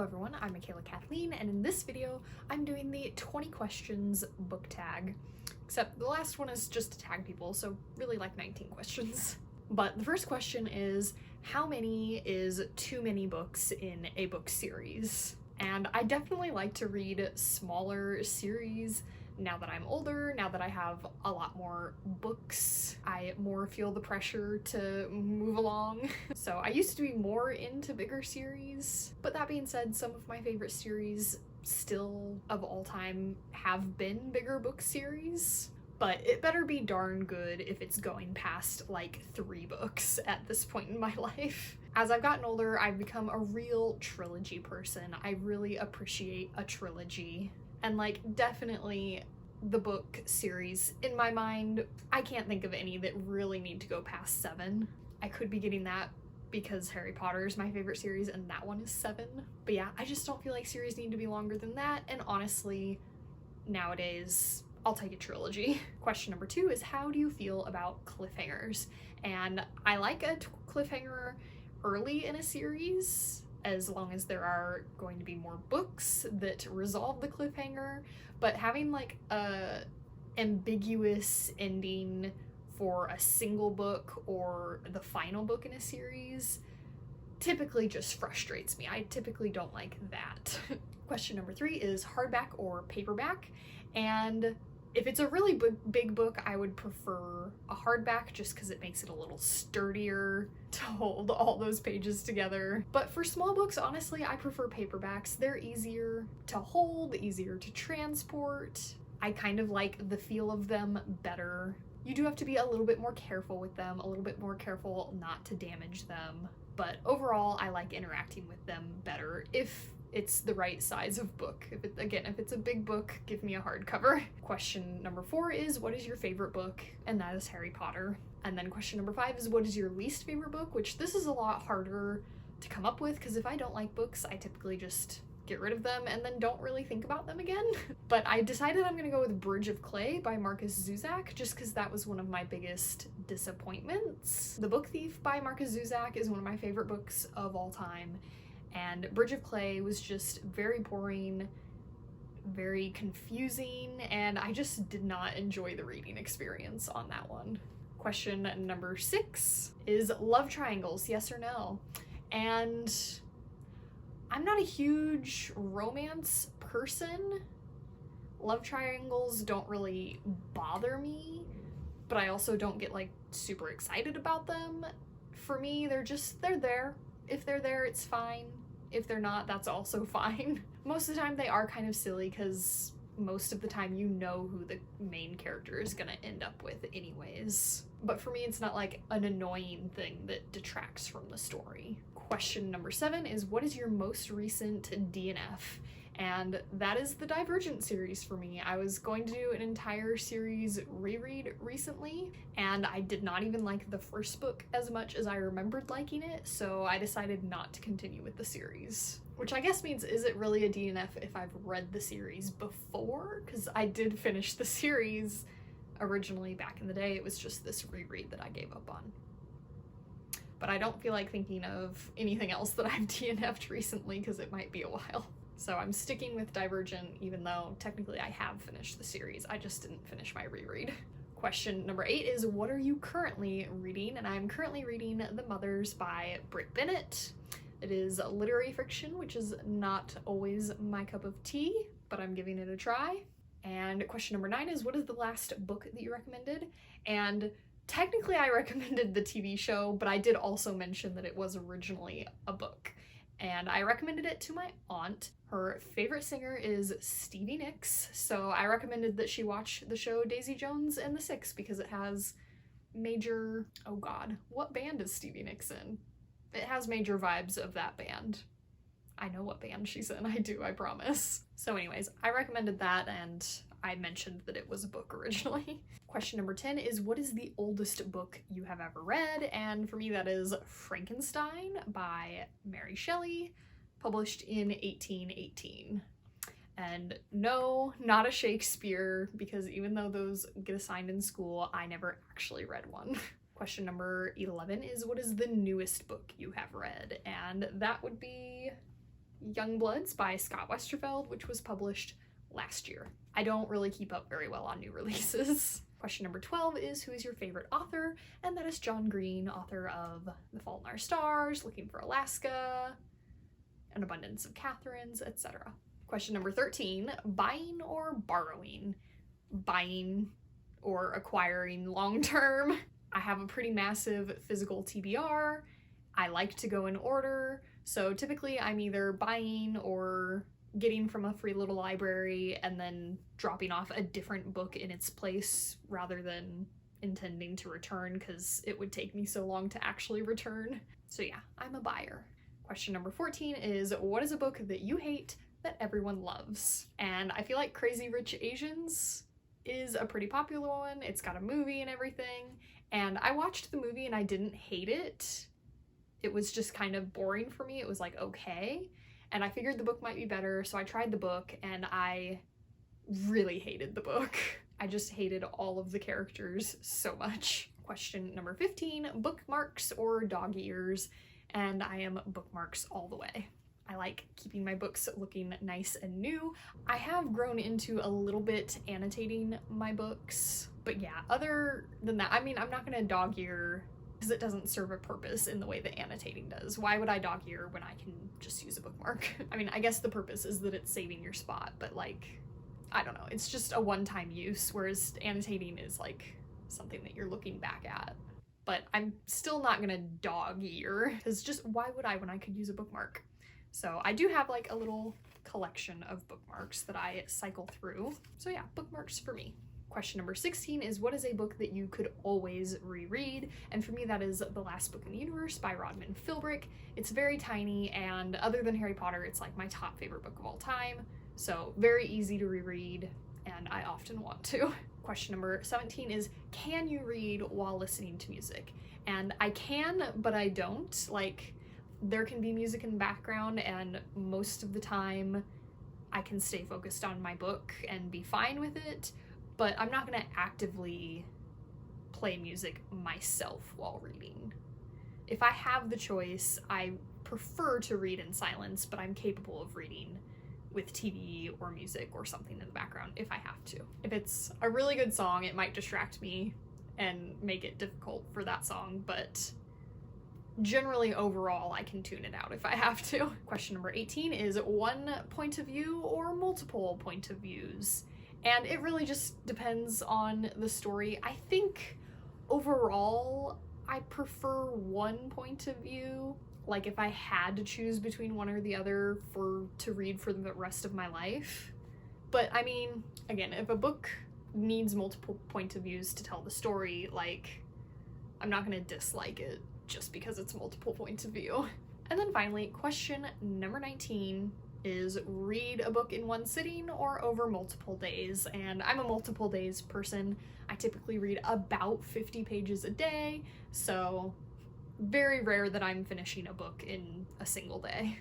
Hello everyone, I'm Michaela Kathleen, and in this video, I'm doing the 20 questions book tag. Except the last one is just to tag people, so really like 19 questions. But the first question is, how many is too many books in a book series? And I definitely like to read smaller series. Now that I'm older, now that I have a lot more books, I more feel the pressure to move along. So I used to be more into bigger series, but that being said, some of my favorite series still of all time have been bigger book series. But it better be darn good if it's going past like 3 books at this point in my life. As I've gotten older, I've become a real trilogy person. I really appreciate a trilogy. And like, definitely the book series, in my mind, I can't think of any that really need to go past 7. I could be getting that because Harry Potter is my favorite series and that one is 7. But yeah, I just don't feel like series need to be longer than that. And honestly, nowadays, I'll take a trilogy. Question number 2 is, how do you feel about cliffhangers? And I like a cliffhanger early in a series, as long as there are going to be more books that resolve the cliffhanger, but having like a ambiguous ending for a single book or the final book in a series typically just frustrates me. I typically don't like that. Question number 3 is hardback or paperback, and if it's a really big book, I would prefer a hardback just because it makes it a little sturdier to hold all those pages together. But for small books, honestly, I prefer paperbacks. They're easier to hold, easier to transport. I kind of like the feel of them better. You do have to be a little bit more careful with them, a little bit more careful not to damage them. But overall, I like interacting with them better if it's the right size of book. If it's a big book, give me a hardcover. Question number 4 is, what is your favorite book? And that is Harry Potter. And then question number 5 is, what is your least favorite book? Which this is a lot harder to come up with because if I don't like books, I typically just get rid of them and then don't really think about them again. But I decided I'm gonna go with Bridge of Clay by Markus Zusak just because that was one of my biggest disappointments. The Book Thief by Markus Zusak is one of my favorite books of all time. And Bridge of Clay was just very boring, very confusing, and I just did not enjoy the reading experience on that one. Question number 6 is love triangles, yes or no? And I'm not a huge romance person. Love triangles don't really bother me, but I also don't get like super excited about them. For me, they're there. If they're there, it's fine. If they're not, that's also fine. Most of the time they are kind of silly because most of the time you know who the main character is gonna end up with anyways. But for me, it's not like an annoying thing that detracts from the story. Question number 7 is, what is your most recent DNF? And that is the Divergent series for me. I was going to do an entire series reread recently, and I did not even like the first book as much as I remembered liking it, so I decided not to continue with the series. Which I guess means, is it really a DNF if I've read the series before? Because I did finish the series originally back in the day. It was just this reread that I gave up on. But I don't feel like thinking of anything else that I've DNF'd recently because it might be a while. So I'm sticking with Divergent, even though technically I have finished the series. I just didn't finish my reread. Question number 8 is, what are you currently reading? And I'm currently reading The Mothers by Brit Bennett. It is literary fiction, which is not always my cup of tea, but I'm giving it a try. And question number 9 is, what is the last book that you recommended? And technically I recommended the TV show, but I did also mention that it was originally a book. And I recommended it to my aunt. Her favorite singer is Stevie Nicks, so I recommended that she watch the show Daisy Jones and the Six because it has major, oh god, what band is Stevie Nicks in? It has major vibes of that band. I know what band she's in, I do, I promise. So anyways, I recommended that and I mentioned that it was a book originally. Question number 10 is, what is the oldest book you have ever read? And for me that is Frankenstein by Mary Shelley, published in 1818. And no, not a Shakespeare, because even though those get assigned in school, I never actually read one. Question number 11 is, what is the newest book you have read? And that would be Youngbloods by Scott Westerfeld, which was published last year. I don't really keep up very well on new releases. Question number 12 is, who is your favorite author? And that is John Green, author of The Fault in Our Stars, Looking for Alaska, An Abundance of Catherines, etc. Question number 13, buying or borrowing? Buying or acquiring long-term. I have a pretty massive physical TBR. I like to go in order, so typically I'm either buying or getting from a free little library and then dropping off a different book in its place rather than intending to return because it would take me so long to actually return. So yeah, I'm a buyer. Question number 14 is, what is a book that you hate that everyone loves? And I feel like Crazy Rich Asians is a pretty popular one. It's got a movie and everything, and I watched the movie and I didn't hate it. It was just kind of boring for me. It was like, okay. And I figured the book might be better, so I tried the book and I really hated the book. I just hated all of the characters so much. Question number 15, bookmarks or dog ears? And I am bookmarks all the way. I like keeping my books looking nice and new. I have grown into a little bit annotating my books, but yeah, other than that, I mean, I'm not gonna dog ear because it doesn't serve a purpose in the way that annotating does. Why would I dog ear when I can just use a bookmark? I mean, I guess the purpose is that it's saving your spot, but like, I don't know, it's just a one-time use, whereas annotating is like something that you're looking back at. But I'm still not gonna dog ear, because just why would I when I could use a bookmark? So I do have like a little collection of bookmarks that I cycle through. So yeah, bookmarks for me. Question number 16 is, what is a book that you could always reread? And for me, that is The Last Book in the Universe by Rodman Philbrick. It's very tiny, and other than Harry Potter, it's like my top favorite book of all time. So very easy to reread, and I often want to. Question number 17 is, can you read while listening to music? And I can, but I don't. Like, there can be music in the background, and most of the time I can stay focused on my book and be fine with it. But I'm not gonna actively play music myself while reading. If I have the choice, I prefer to read in silence, but I'm capable of reading with TV or music or something in the background if I have to. If it's a really good song, it might distract me and make it difficult for that song, but generally overall I can tune it out if I have to. Question number 18 is, one point of view or multiple point of views? And it really just depends on the story. I think overall, I prefer one point of view. Like if I had to choose between one or the other to read for the rest of my life. But I mean, again, if a book needs multiple point of views to tell the story, like, I'm not gonna dislike it just because it's multiple points of view. And then finally, question number 19 is, read a book in one sitting or over multiple days? And I'm a multiple days person. I typically read about 50 pages a day, so very rare that I'm finishing a book in a single day.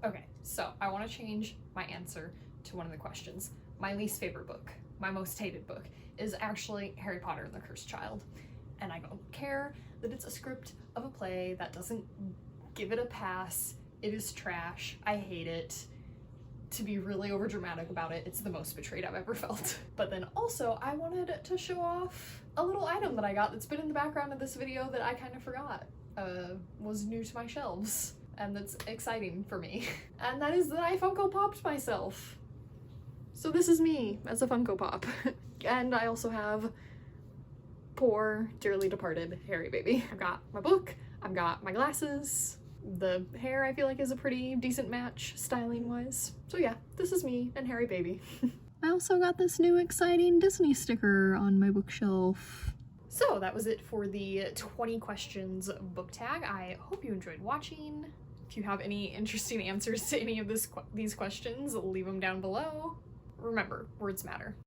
Okay, so I want to change my answer to one of the questions. My least favorite book, my most hated book, is actually Harry Potter and the Cursed Child. And I don't care that it's a script of a play that doesn't give it a pass. It is trash. I hate it. To be really overdramatic about it, it's the most betrayed I've ever felt. But then also, I wanted to show off a little item that I got that's been in the background of this video that I kind of forgot was new to my shelves, and that's exciting for me. And that is that I Funko Popped myself. So this is me as a Funko Pop. And I also have poor, dearly departed Harry baby. I've got my book, I've got my glasses, the hair I feel like is a pretty decent match styling wise. So yeah, this is me and Harry baby. I also got this new exciting Disney sticker on my bookshelf. So that was it for the 20 questions book tag. I hope you enjoyed watching. If you have any interesting answers to any of these questions, leave them down below. Remember, words matter.